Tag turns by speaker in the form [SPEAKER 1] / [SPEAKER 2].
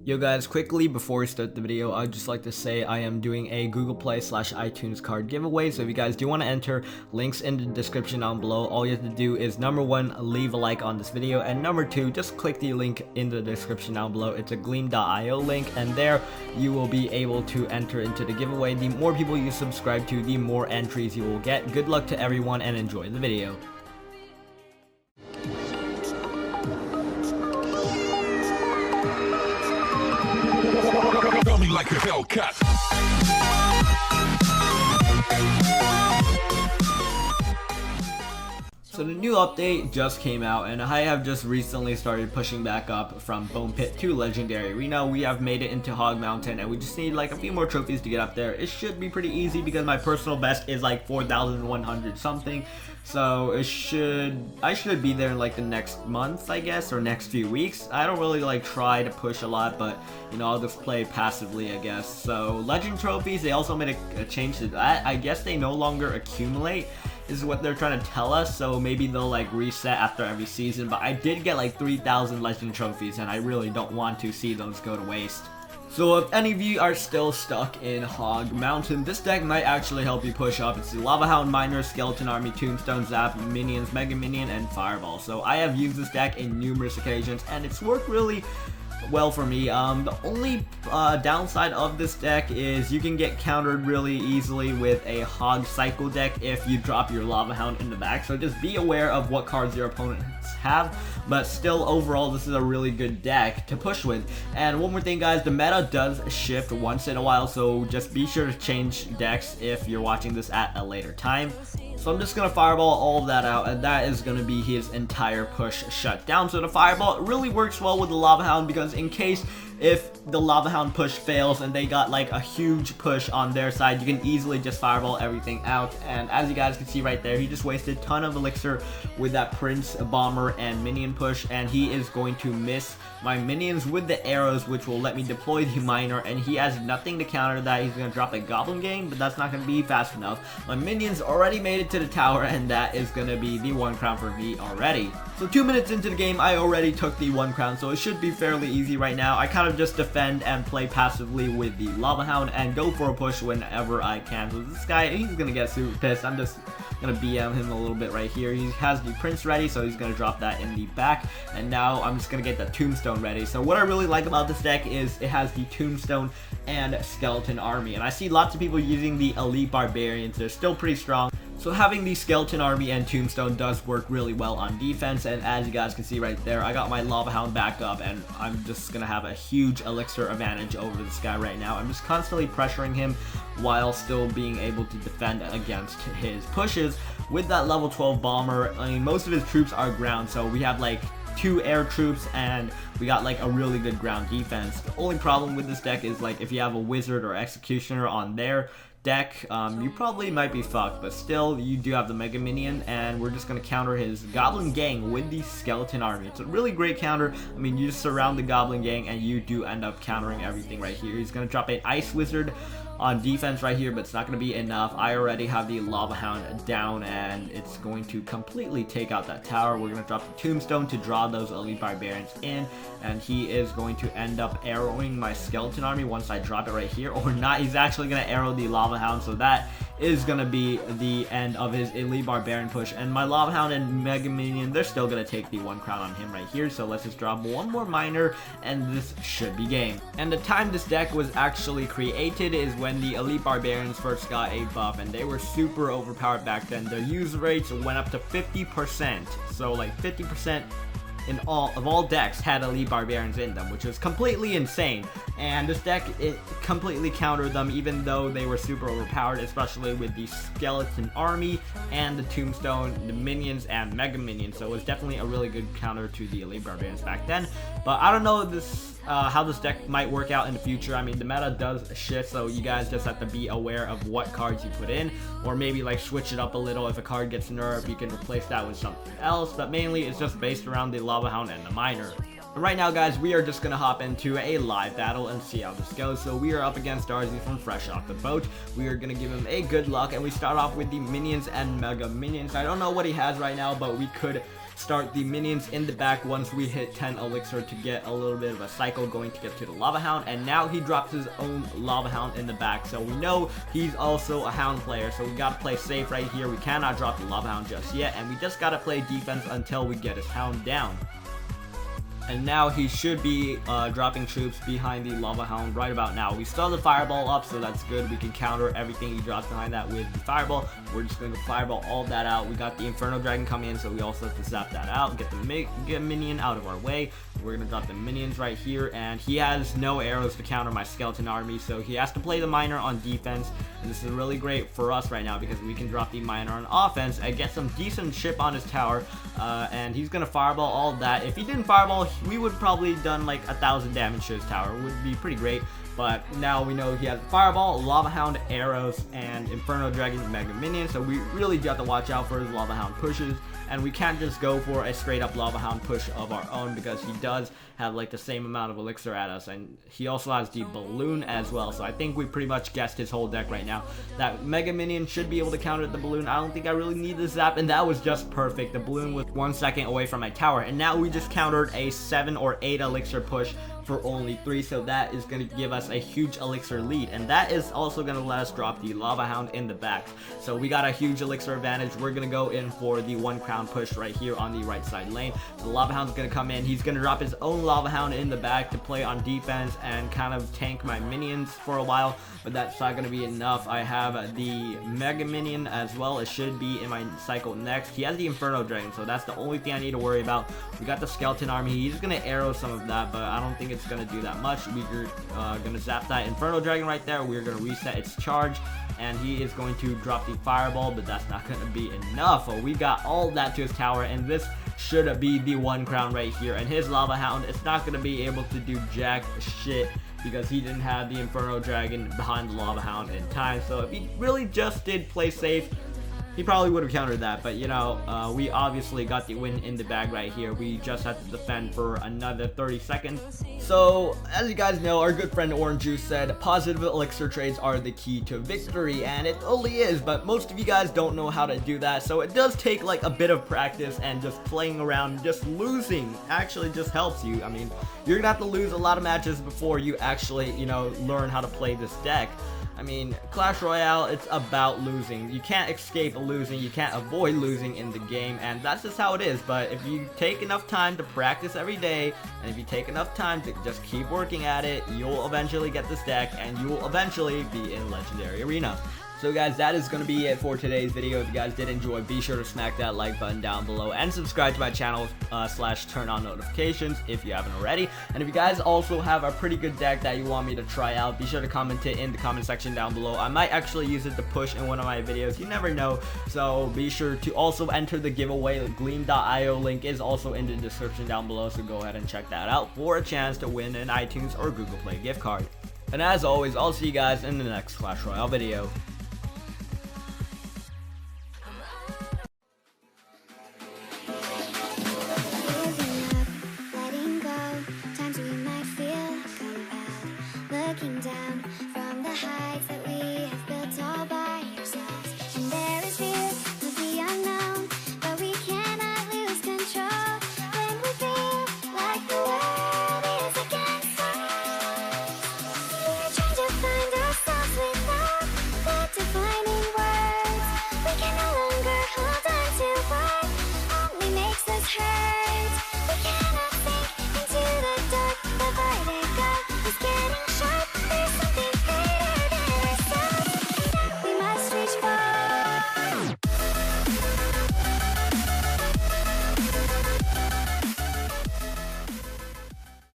[SPEAKER 1] Yo guys, quickly before we start the video, I'd just like to say I am doing a Google Play / iTunes card giveaway. So if you guys do want to enter, links in the description down below. All you have to do is number one, leave a like on this video, and number two, just click the link in the description down below. It's a gleam.io link, and there you will be able to enter into the giveaway. The more people you subscribe to, the more entries you will get. Good luck to everyone and enjoy the video.
[SPEAKER 2] Tell me like a Hellcat.
[SPEAKER 1] So the new update just came out, and I have just recently started pushing back up from Bone Pit to Legendary. We know we have made it into Hog Mountain, and we just need like a few more trophies to get up there. It should be pretty easy because my personal best is like 4,100 something. So I should be there in like the next month, I guess, or next few weeks. I don't really like try to push a lot, but you know, I'll just play passively, I guess. So legend trophies, they also made a change to that. I guess they no longer accumulate, is what they're trying to tell us. So maybe they'll like reset after every season, but I did get like 3,000 legend trophies, and I really don't want to see those go to waste. So if any of you are still stuck in Hog Mountain, this deck might actually help you push up. It's the Lava Hound, Miner, Skeleton Army, Tombstone, Zap, Minions, Mega Minion, and Fireball. So I have used this deck in numerous occasions, and it's worked really well for me. The only downside of this deck is you can get countered really easily with a Hog Cycle deck if you drop your Lava Hound in the back. So just be aware of what cards your opponents have, but still overall this is a really good deck to push with. And one more thing guys, the meta does shift once in a while, so just be sure to change decks if you're watching this at a later time. So I'm just going to Fireball all of that out, and that is going to be his entire push shut down. So the Fireball really works well with the Lava Hound, because in case if the Lava Hound push fails and they got like a huge push on their side, you can easily just Fireball everything out. And as you guys can see right there, he just wasted a ton of elixir with that Prince, Bomber, and Minion push, and he is going to miss my minions with the arrows, which will let me deploy the Miner, and he has nothing to counter that. He's going to drop a Goblin Gang, but that's not going to be fast enough. My minions already made it to the tower, and that is going to be the 1 crown for me already. So 2 minutes into the game, I already took the 1 crown, so it should be fairly easy right now. I kind of just defend and play passively with the Lava Hound and go for a push whenever I can. So this guy, he's going to get super pissed. I'm just going to BM him a little bit right here. He has the Prince ready, so he's going to drop that in the back. And now I'm just going to get the Tombstone ready. So what I really like about this deck is it has the Tombstone and Skeleton Army. And I see lots of people using the Elite Barbarians. They're still pretty strong. So having the Skeleton Army and Tombstone does work really well on defense, and as you guys can see right there, I got my Lava Hound back up, and I'm just going to have a huge elixir advantage over this guy right now. I'm just constantly pressuring him while still being able to defend against his pushes with that level 12 Bomber. I mean, most of his troops are ground, so we have like 2 air troops, and we got like a really good ground defense. The only problem with this deck is like if you have a Wizard or Executioner on their deck, you probably might be fucked, but still you do have the Mega Minion, and we're just going to counter his Goblin Gang with the Skeleton Army. It's a really great counter. I mean, you just surround the Goblin Gang and you do end up countering everything right here. He's going to drop an Ice Wizard on defense right here, but it's not going to be enough. I already have the Lava Hound down, and it's going to completely take out that tower. We're going to drop the Tombstone to draw those Elite Barbarians in, and he is going to end up arrowing my Skeleton Army once I drop it right here, or not. He's actually going to arrow the Lava Hound, so that is going to be the end of his Elite Barbarian push. And my Lava Hound and Mega Minion, they're still going to take the 1 crown on him right here, so let's just drop one more Miner, and this should be game. And the time this deck was actually created is when the Elite Barbarians first got a buff, and they were super overpowered back then. Their use rates went up to 50%, so like 50% in all decks had Elite Barbarians in them, which is completely insane. And this deck, it completely countered them, even though they were super overpowered, especially with the Skeleton Army and the Tombstone, the Minions, and Mega Minions. So it was definitely a really good counter to the Elite Barbarians back then. But I don't know how this deck might work out in the future. I mean, the meta does shift, so you guys just have to be aware of what cards you put in, or maybe like switch it up a little. If a card gets nerfed, you can replace that with something else, but mainly it's just based around the Lava Hound and the Miner. And right now, guys, we are just going to hop into a live battle and see how this goes. So we are up against Darcy from Fresh Off the Boat. We are going to give him a good luck, and we start off with the Minions and Mega Minions. I don't know what he has right now, but we could start the minions in the back once we hit 10 elixir to get a little bit of a cycle going to get to the Lava Hound. And now he drops his own Lava Hound in the back, so we know he's also a Hound player, so we gotta play safe right here. We cannot drop the Lava Hound just yet, and we just gotta play defense until we get his Hound down. And now he should be dropping troops behind the Lava Hound right about now. We still have the Fireball up, so that's good. We can counter everything he drops behind that with the Fireball. We're just going to Fireball all that out. We got the Inferno Dragon coming in, so we also have to zap that out. Get minion out of our way. We're going to drop the minions right here, and he has no arrows to counter my skeleton army, so he has to play the Miner on defense. And this is really great for us right now because we can drop the Miner on offense and get some decent ship on his tower. And he's going to Fireball all that. If he didn't Fireball, we would probably done like 1,000 damage to his tower. It would be pretty great. But now we know he has Fireball, Lava Hound, arrows, and Inferno Dragon Mega Minion. So we really do have to watch out for his Lava Hound pushes. And we can't just go for a straight up Lava Hound push of our own because he does have like the same amount of elixir at us. And he also has the balloon as well. So I think we pretty much guessed his whole deck right now. That Mega Minion should be able to counter the balloon. I don't think I really need the zap. And that was just perfect. The balloon was 1 second away from my tower. And now we just countered a 7 or 8 elixir push for only 3, so that is going to give us a huge elixir lead, and that is also going to let us drop the Lava Hound in the back. So we got a huge elixir advantage. We're going to go in for the 1 crown push right here on the right side lane. So the Lava Hound's going to come in. He's going to drop his own Lava Hound in the back to play on defense and kind of tank my minions for a while, but that's not going to be enough. I have the Mega Minion as well. It should be in my cycle next. He has the Inferno Dragon, so that's the only thing I need to worry about. We got the Skeleton Army. He's going to arrow some of that, but I don't think it's going to do that much. We're going to zap that Inferno Dragon right there. We're going to reset its charge, and he is going to drop the Fireball, but that's not going to be enough. We got all that to his tower, and this should be the 1 crown right here. And his Lava Hound, it's not going to be able to do jack shit because he didn't have the Inferno Dragon behind the Lava Hound in time. So if he really just did play safe, he probably would have countered that, but you know, we obviously got the win in the bag right here. We just had to defend for another 30 seconds. So, as you guys know, our good friend Orange Juice said, positive elixir trades are the key to victory, and it totally is, but most of you guys don't know how to do that, so it does take like a bit of practice, and just playing around, just losing actually just helps you. I mean, you're gonna have to lose a lot of matches before you actually, you know, learn how to play this deck. I mean, Clash Royale, it's about losing. You can't escape losing, you can't avoid losing in the game, and that's just how it is. But if you take enough time to practice every day, and if you take enough time to just keep working at it, you'll eventually get this deck, and you will eventually be in Legendary Arena. So guys, that is going to be it for today's video. If you guys did enjoy, be sure to smack that like button down below and subscribe to my channel / turn on notifications if you haven't already. And if you guys also have a pretty good deck that you want me to try out, be sure to comment it in the comment section down below. I might actually use it to push in one of my videos. You never know. So be sure to also enter the giveaway. The Gleam.io link is also in the description down below, so go ahead and check that out for a chance to win an iTunes or Google Play gift card. And as always, I'll see you guys in the next Clash Royale video.
[SPEAKER 3] Looking down.